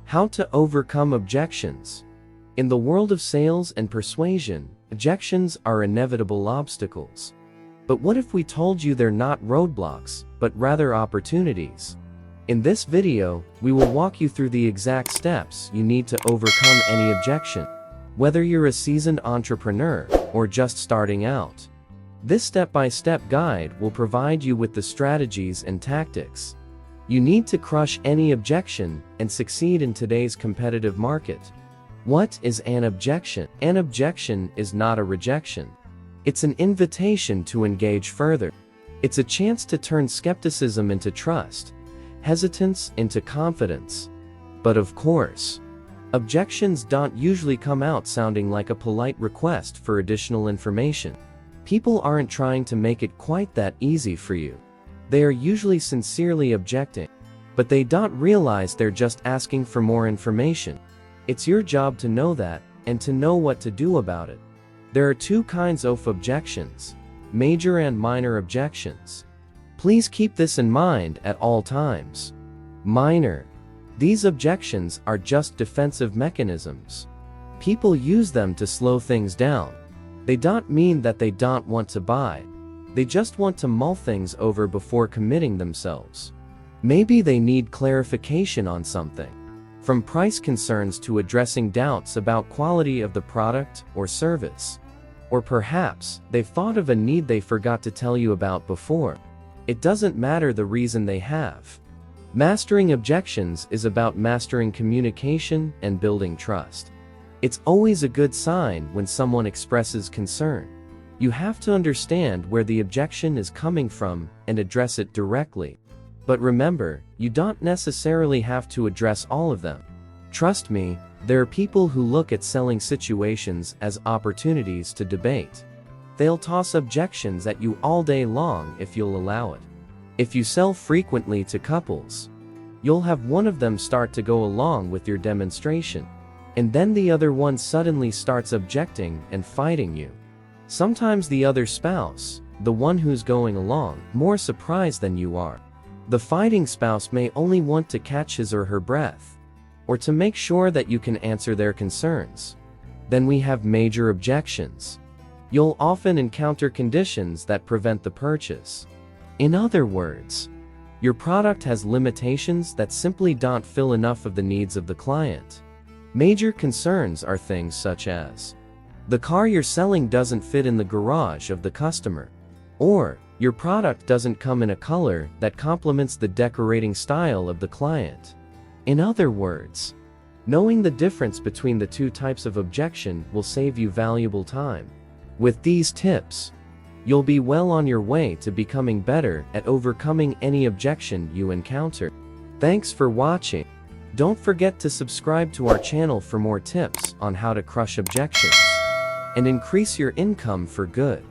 How to overcome objections. In the world of sales and persuasion, objections are inevitable obstacles. But what if we told you they're not roadblocks, but rather opportunities? In this video, we will walk you through the exact steps you need to overcome any objection, whether you're a seasoned entrepreneur or just starting out. This step-by-step guide will provide you with the strategies and tactics you need to crush any objection and succeed in today's competitive market. What is an objection? An objection is not a rejection. It's an invitation to engage further. It's a chance to turn skepticism into trust, hesitance into confidence. But of course, objections don't usually come out sounding like a polite request for additional information. People aren't trying to make it quite that easy for you. They are usually sincerely objecting, but they don't realize they're just asking for more information. It's your job to know that, and to know what to do about it. There are two kinds of objections: major and minor objections. Please keep this in mind at all times. Minor. These objections are just defensive mechanisms. People use them to slow things down. They don't mean that they don't want to buy. They just want to mull things over before committing themselves. Maybe they need clarification on something, from price concerns to addressing doubts about quality of the product or service. Or perhaps they've thought of a need they forgot to tell you about before. It doesn't matter the reason they have. Mastering objections is about mastering communication and building trust. It's always a good sign when someone expresses concern. You have to understand where the objection is coming from and address it directly. But remember, you don't necessarily have to address all of them. Trust me, there are people who look at selling situations as opportunities to debate. They'll toss objections at you all day long if you'll allow it. If you sell frequently to couples, you'll have one of them start to go along with your demonstration, and then the other one suddenly starts objecting and fighting you. Sometimes the other spouse, the one who's going along, more surprised than you are. The fighting spouse may only want to catch his or her breath, or to make sure that you can answer their concerns. Then we have major objections. You'll often encounter conditions that prevent the purchase. In other words, your product has limitations that simply don't fill enough of the needs of the client. Major concerns are things such as the car you're selling doesn't fit in the garage of the customer, or your product doesn't come in a color that complements the decorating style of the client. In other words, knowing the difference between the two types of objection will save you valuable time. With these tips, you'll be well on your way to becoming better at overcoming any objection you encounter. Thanks for watching. Don't forget to subscribe to our channel for more tips on how to crush objections and increase your income for good.